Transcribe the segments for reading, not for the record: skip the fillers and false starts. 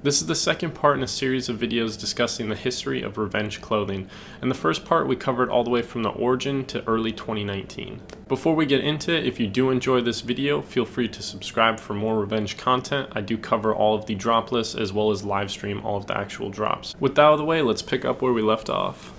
This is the second part in a series of videos discussing the history of Revenge clothing. In the first part, we covered all the way from the origin to early 2019. Before we get into it, if you do enjoy this video, feel free to subscribe for more Revenge content. I do cover all of the drop lists as well as live stream all of the actual drops. With that out of the way, let's pick up where we left off.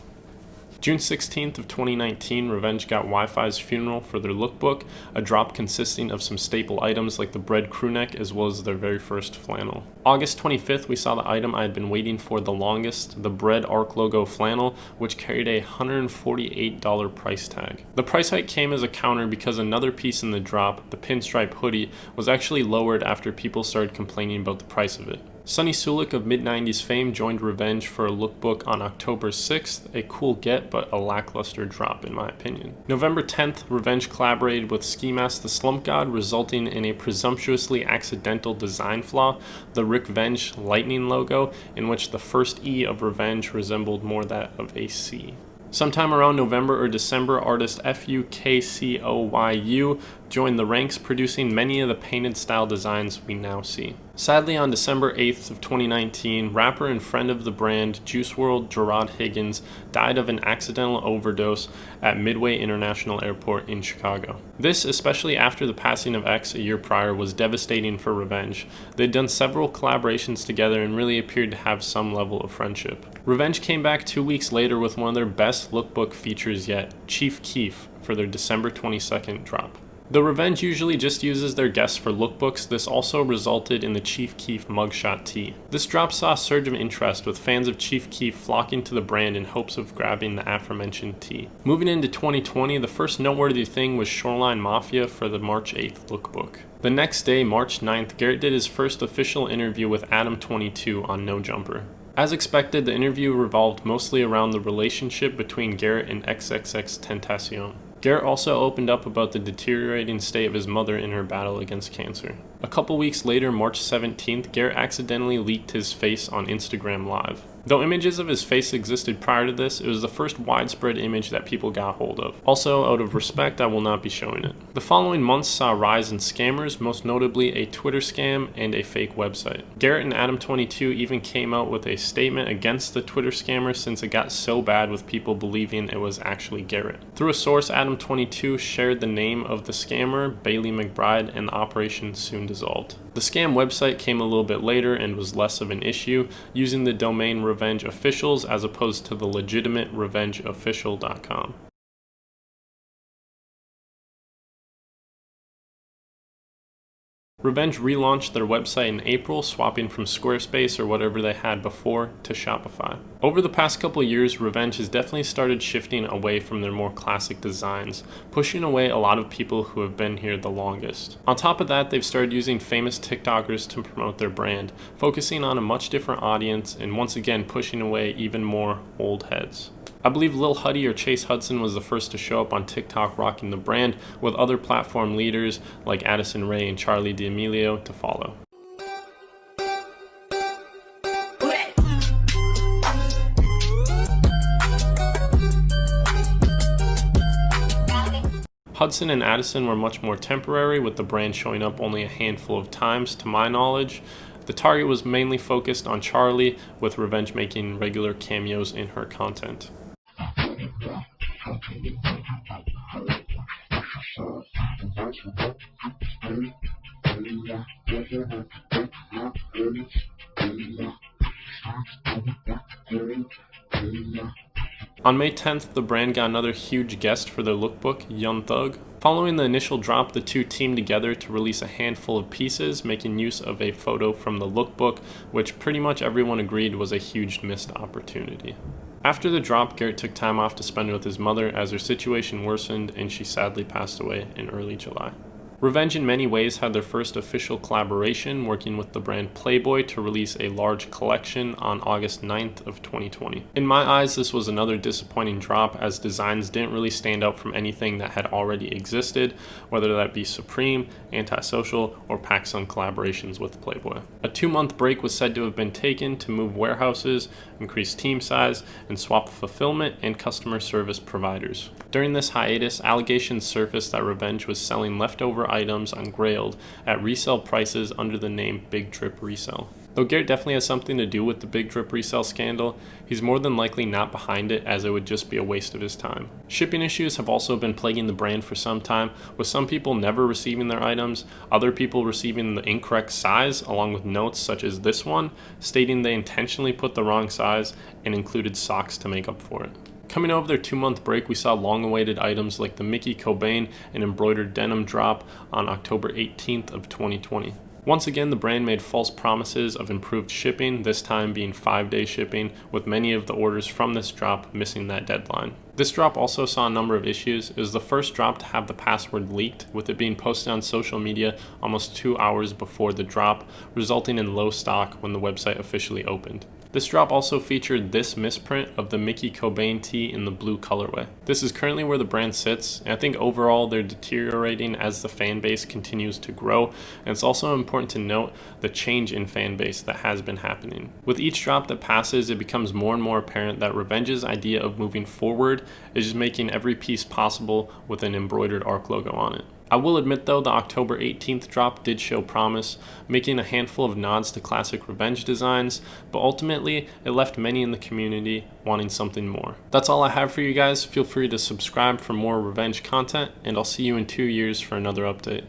June 16th of 2019, Revenge got Wifisfuneral for their lookbook, a drop consisting of some staple items like the bread crewneck as well as their very first flannel. August 25th, we saw the item I had been waiting for the longest, the bread arc logo flannel, which carried a $148 price tag. The price hike came as a counter because another piece in the drop, the pinstripe hoodie, was actually lowered after people started complaining about the price of it. Sonny Souljic of mid-90s fame joined Revenge for a lookbook on October 6th, a cool get but a lackluster drop in my opinion. November 10th, Revenge collaborated with Ski Mask the Slump God, resulting in a presumptuously accidental design flaw, the REVCOM lightning logo, in which the first E of Revenge resembled more that of a C. Sometime around November or December, artist fukcoyu joined the ranks, producing many of the painted style designs we now see. Sadly, on December 8th of 2019, rapper and friend of the brand, Juice WRLD Gerard Higgins, died of an accidental overdose at Midway International Airport in Chicago. This, especially after the passing of X a year prior, was devastating for Revenge. They'd done several collaborations together and really appeared to have some level of friendship. Revenge came back 2 weeks later with one of their best lookbook features yet, Chief Keef, for their December 22nd drop. Though Revenge usually just uses their guests for lookbooks, this also resulted in the Chief Keef mugshot tee. This drop saw a surge of interest, with fans of Chief Keef flocking to the brand in hopes of grabbing the aforementioned tee. Moving into 2020, the first noteworthy thing was Shoreline Mafia for the March 8th lookbook. The next day, March 9th, Garette did his first official interview with Adam22 on No Jumper. As expected, the interview revolved mostly around the relationship between Garette and XXXTentacion. Garette also opened up about the deteriorating state of his mother in her battle against cancer. A couple weeks later, March 17th, Garette accidentally leaked his face on Instagram Live. Though images of his face existed prior to this, it was the first widespread image that people got hold of. Also, out of respect, I will not be showing it. The following months saw a rise in scammers, most notably a Twitter scam and a fake website. Garette and Adam22 even came out with a statement against the Twitter scammer since it got so bad with people believing it was actually Garette. Through a source, Adam22 shared the name of the scammer, Bailey McBride, and the operation soon dissolved. The scam website came a little bit later and was less of an issue, using the domain Revenge Officials as opposed to the legitimate RevengeOfficial.com. Revenge relaunched their website in April, swapping from Squarespace or whatever they had before to Shopify. Over the past couple of years, Revenge has definitely started shifting away from their more classic designs, pushing away a lot of people who have been here the longest. On top of that, they've started using famous TikTokers to promote their brand, focusing on a much different audience and once again pushing away even more old heads. I believe Lil Huddy or Chase Hudson was the first to show up on TikTok rocking the brand, with other platform leaders like Addison Rae and Charlie D'Amelio to follow. Hudson and Addison were much more temporary, with the brand showing up only a handful of times to my knowledge. The target was mainly focused on Charlie, with Revenge making regular cameos in her content. On May 10th, the brand got another huge guest for their lookbook, Young Thug. Following the initial drop, the two teamed together to release a handful of pieces, making use of a photo from the lookbook, which pretty much everyone agreed was a huge missed opportunity. After the drop, Garette took time off to spend with his mother as her situation worsened and she sadly passed away in early July. Revenge in many ways had their first official collaboration, working with the brand Playboy to release a large collection on August 9th of 2020. In my eyes, this was another disappointing drop, as designs didn't really stand out from anything that had already existed, whether that be Supreme, Antisocial, or PacSun collaborations with Playboy. A 2-month break was said to have been taken to move warehouses, increase team size, and swap fulfillment and customer service providers. During this hiatus, allegations surfaced that Revenge was selling leftover items on Grailed at resale prices under the name Bigdripresell. Though Garette definitely has something to do with the Bigdripresell scandal, he's more than likely not behind it, as it would just be a waste of his time. Shipping issues have also been plaguing the brand for some time, with some people never receiving their items, other people receiving the incorrect size, along with notes such as this one, stating they intentionally put the wrong size and included socks to make up for it. Coming over their 2-month break, we saw long-awaited items like the Mickey Cobain and embroidered denim drop on October 18th of 2020. Once again, the brand made false promises of improved shipping, this time being 5-day shipping, with many of the orders from this drop missing that deadline. This drop also saw a number of issues. It was the first drop to have the password leaked, with it being posted on social media almost 2 hours before the drop, resulting in low stock when the website officially opened. This drop also featured this misprint of the Mickey Cobain tee in the blue colorway. This is currently where the brand sits, and I think overall they're deteriorating as the fan base continues to grow, and it's also important to note the change in fan base that has been happening. With each drop that passes, it becomes more and more apparent that Revenge's idea of moving forward is just making every piece possible with an embroidered ARC logo on it. I will admit though, the October 18th drop did show promise, making a handful of nods to classic Revenge designs, but ultimately it left many in the community wanting something more. That's all I have for you guys. Feel free to subscribe for more Revenge content, and I'll see you in 2 years for another update.